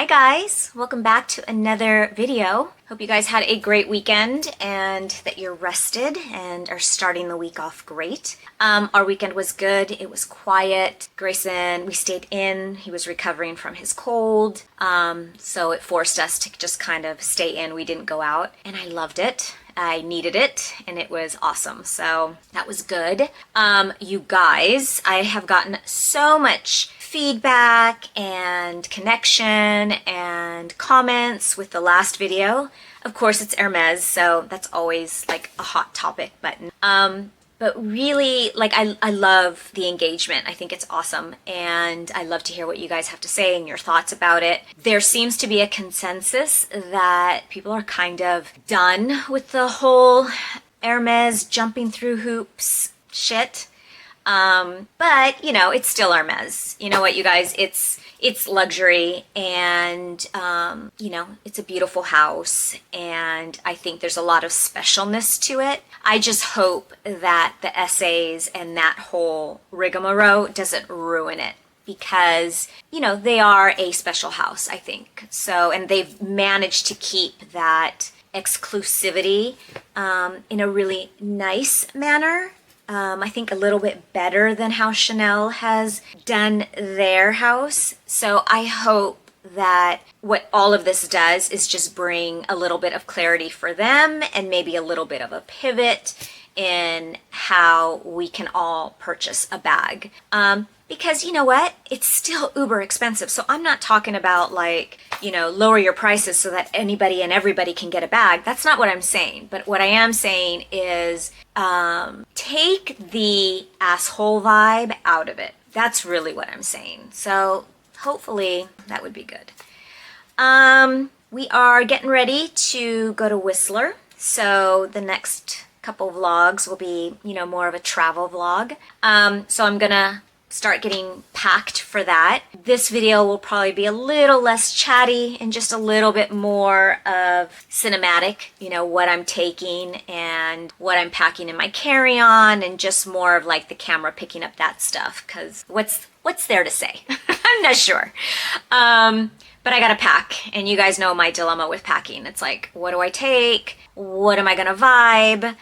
guys, welcome back to another video. Hope you guys had a great weekend and that you're rested and are starting the week off great. Our weekend was good. It was quiet. Grayson, we stayed in. He was recovering from his cold. So it forced us to just kind of stay in. We didn't go out and I loved it. I needed it and it was awesome. So that was good. You guys, I have gotten so much feedback and connection and comments with the last video. Of course, it's Hermes, so that's always like a hot topic button. But really, like, I love the engagement. I think it's awesome. And I love to hear what you guys have to say and your thoughts about it. There seems to be a consensus that people are kind of done with the whole Hermes jumping through hoops shit. But you know, it's still Hermes. You know what, you guys, it's luxury and, you know, it's a beautiful house and I think there's a lot of specialness to it. I just hope that the essays and that whole rigmarole doesn't ruin it because, you know, they are a special house, I think. So, and they've managed to keep that exclusivity, in a really nice manner. I think a little bit better than how Chanel has done their house. So I hope that what all of this does is just bring a little bit of clarity for them and maybe a little bit of a pivot in how we can all purchase a bag. Because you know what? It's still uber expensive. So I'm not talking about like, you know, lower your prices so that anybody and everybody can get a bag. That's not what I'm saying. But what I am saying is take the asshole vibe out of it. That's really what I'm saying. So hopefully that would be good. We are getting ready to go to Whistler. So the next couple vlogs will be, you know, more of a travel vlog. So I'm gonna start getting packed for that. This video will probably be a little less chatty and just a little bit more of cinematic, you know, what I'm taking and what I'm packing in my carry-on and just more of like the camera picking up that stuff because what's there to say? I'm not sure. But I gotta pack and you guys know my dilemma with packing. It's like, what do I take? What am I gonna vibe?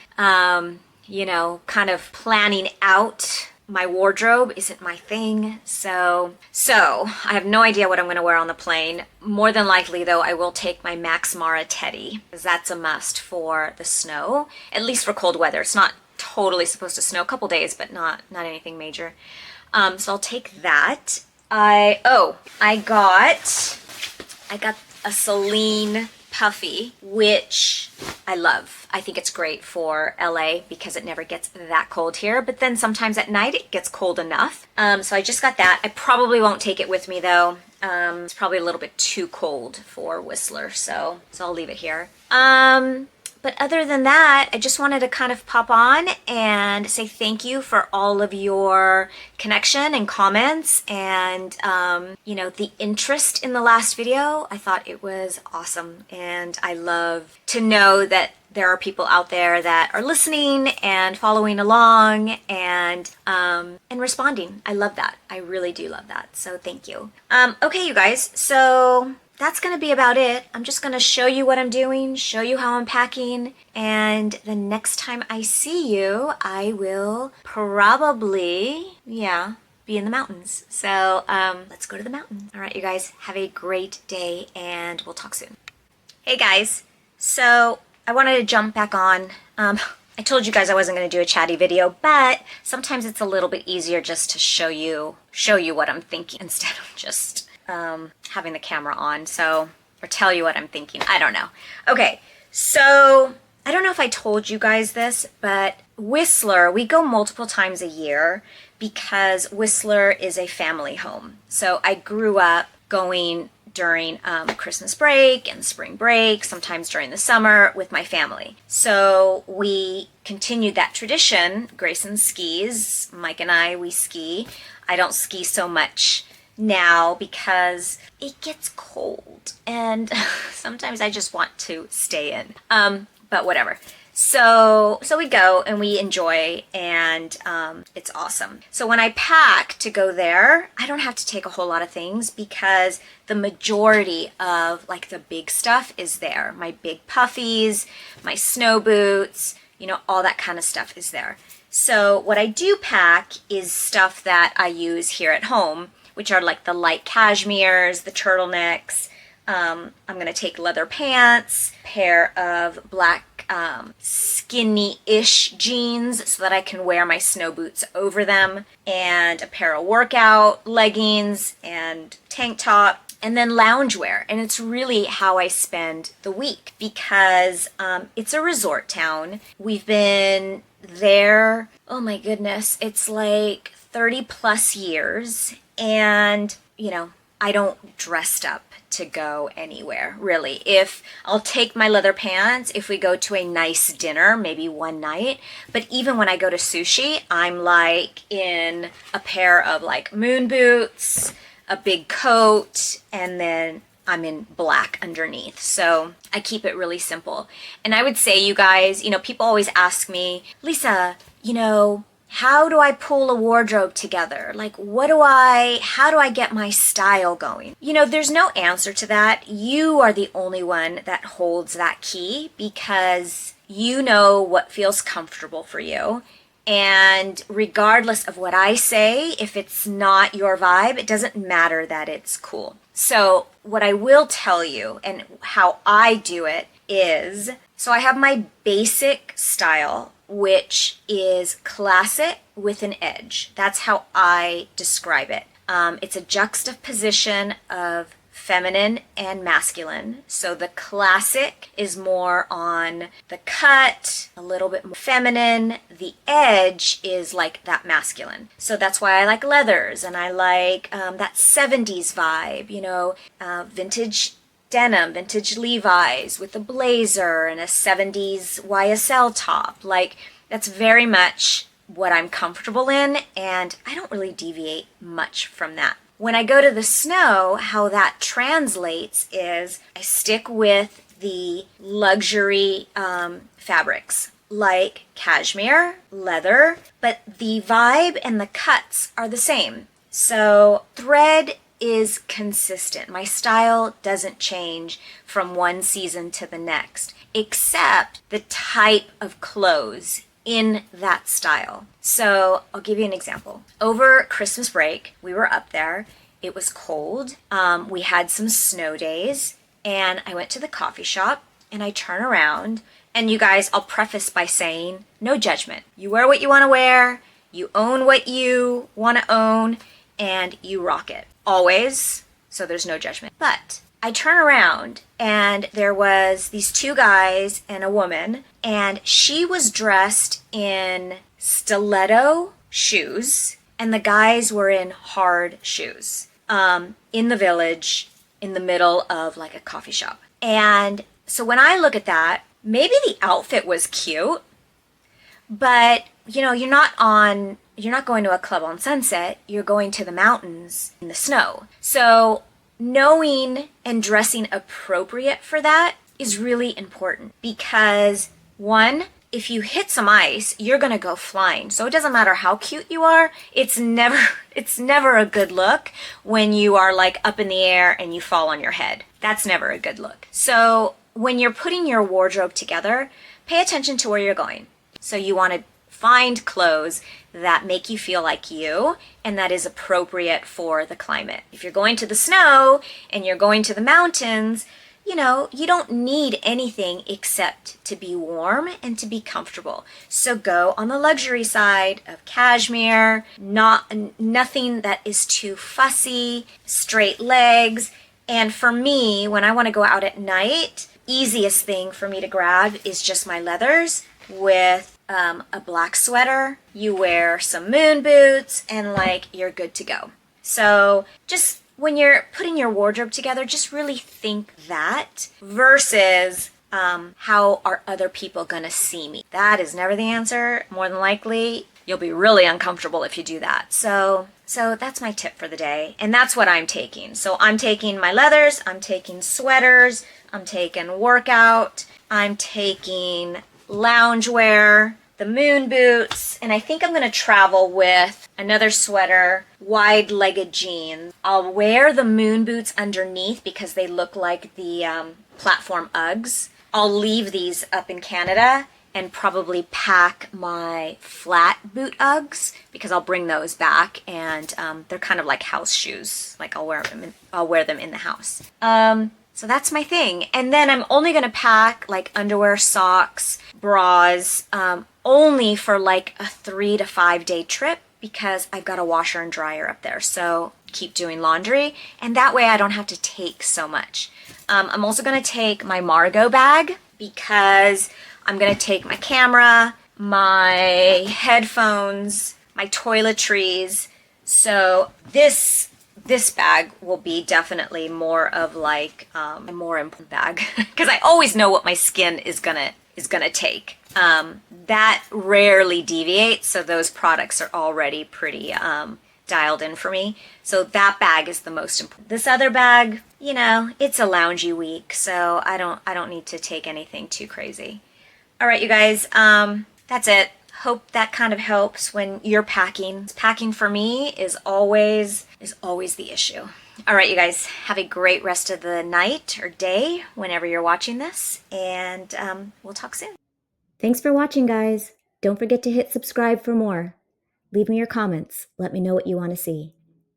You know, kind of planning out my wardrobe isn't my thing, so I have no idea what I'm going to wear on the plane. More than likely, though, I will take my Max Mara teddy, because that's a must for the snow, at least for cold weather. It's not totally supposed to snow, a couple days, but not anything major. So I'll take that. I got a Celine puffy, which I love. I think it's great for LA because it never gets that cold here, but then sometimes at night it gets cold enough. So I just got that. I probably won't take it with me though. It's probably a little bit too cold for Whistler, so I'll leave it here. But other than that, I just wanted to kind of pop on and say thank you for all of your connection and comments and, you know, the interest in the last video. I thought it was awesome. And I love to know that there are people out there that are listening and following along and responding. I love that. I really do love that. So thank you. Okay, you guys. So that's going to be about it. I'm just going to show you what I'm doing, show you how I'm packing, and the next time I see you, I will probably, yeah, be in the mountains. So let's go to the mountain. All right, you guys, have a great day, and we'll talk soon. Hey guys, so I wanted to jump back on. I told you guys I wasn't going to do a chatty video, but sometimes it's a little bit easier just to show you what I'm thinking instead of just having the camera on, or tell you what I'm thinking. I don't know. Okay, so I don't know if I told you guys this, but Whistler, we go multiple times a year because Whistler is a family home. So I grew up going during Christmas break and spring break, sometimes during the summer with my family. So we continued that tradition. Grayson skis, Mike and I, we ski. I don't ski so much now because it gets cold and sometimes I just want to stay in. But whatever. So we go and we enjoy, and it's awesome. So when I pack to go there, I don't have to take a whole lot of things because the majority of like the big stuff is there. My big puffies, my snow boots, you know, all that kind of stuff is there. So what I do pack is stuff that I use here at home, which are like the light cashmeres, the turtlenecks. I'm going to take leather pants, pair of black skinny-ish jeans so that I can wear my snow boots over them, and a pair of workout leggings and tank top, and then loungewear. And it's really how I spend the week because it's a resort town. We've been there, oh my goodness, it's like 30 plus years, and you know, I don't dress up to go anywhere, really. If I'll take my leather pants if we go to a nice dinner, maybe one night, but even when I go to sushi, I'm like in a pair of like moon boots, a big coat, and then I'm in black underneath. So I keep it really simple. And I would say, you guys, you know, people always ask me, Lisa, you know, how do I pull a wardrobe together? Like, how do I get my style going? You know, there's no answer to that. You are the only one that holds that key because you know what feels comfortable for you. And regardless of what I say, if it's not your vibe, it doesn't matter that it's cool. So what I will tell you and how I do it is, so I have my basic style, which is classic with an edge. That's how I describe it. It's a juxtaposition of feminine and masculine. So the classic is more on the cut, a little bit more feminine. The edge is like that masculine. So that's why I like leathers, and I like that 70s vibe, you know, vintage denim, vintage Levi's with a blazer and a 70s YSL top. Like, that's very much what I'm comfortable in, and I don't really deviate much from that. When I go to the snow, how that translates is I stick with the luxury fabrics like cashmere, leather, but the vibe and the cuts are the same. So thread is consistent. My style doesn't change from one season to the next, except the type of clothes in that style. So I'll give you an example. Over Christmas break, we were up there. It was cold. We had some snow days, and I went to the coffee shop, and I turn around, and you guys, I'll preface by saying, no judgment. You wear what you want to wear, you own what you want to own, and you rock it. Always, so there's no judgment. But I turn around and there was these two guys and a woman, and she was dressed in stiletto shoes and the guys were in hard shoes in the village in the middle of like a coffee shop. And so when I look at that, maybe the outfit was cute, but you know, you're not going to a club on Sunset, you're going to the mountains in the snow. So knowing and dressing appropriate for that is really important because, one, if you hit some ice, you're going to go flying. So it doesn't matter how cute you are, it's never a good look when you are like up in the air and you fall on your head. That's never a good look. So when you're putting your wardrobe together, pay attention to where you're going. So you want to find clothes that make you feel like you and that is appropriate for the climate. If you're going to the snow and you're going to the mountains, you know, you don't need anything except to be warm and to be comfortable. So go on the luxury side of cashmere, nothing that is too fussy, straight legs. And for me, when I want to go out at night, easiest thing for me to grab is just my leathers with a black sweater. You wear some moon boots and like you're good to go. So just when you're putting your wardrobe together, just really think that versus how are other people gonna see me? That is never the answer. More than likely, you'll be really uncomfortable if you do that. So that's my tip for the day. And that's what I'm taking. So I'm taking my leathers, I'm taking sweaters, I'm taking workout, I'm taking loungewear, the moon boots, and I think I'm going to travel with another sweater, wide-legged jeans. I'll wear the moon boots underneath because they look like the platform Uggs. I'll leave these up in Canada and probably pack my flat boot Uggs because I'll bring those back, and they're kind of like house shoes. Like I'll wear them in the house. So that's my thing. And then I'm only gonna pack like underwear, socks, bras, only for like a 3 to 5 day trip because I've got a washer and dryer up there. So keep doing laundry, and that way I don't have to take so much. I'm also gonna take my Margot bag because I'm gonna take my camera, my headphones, my toiletries. So this bag will be definitely more of like a more important bag because I always know what my skin is gonna take. That rarely deviates, so those products are already pretty dialed in for me. So that bag is the most important. This other bag, you know, it's a loungy week, so I don't need to take anything too crazy. All right, you guys, that's it. Hope that kind of helps when you're packing. Packing for me is always the issue. All right, you guys, have a great rest of the night or day whenever you're watching this, and we'll talk soon. Thanks for watching, guys. Don't forget to hit subscribe for more. Leave me your comments. Let me know what you want to see.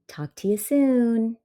Talk to you soon.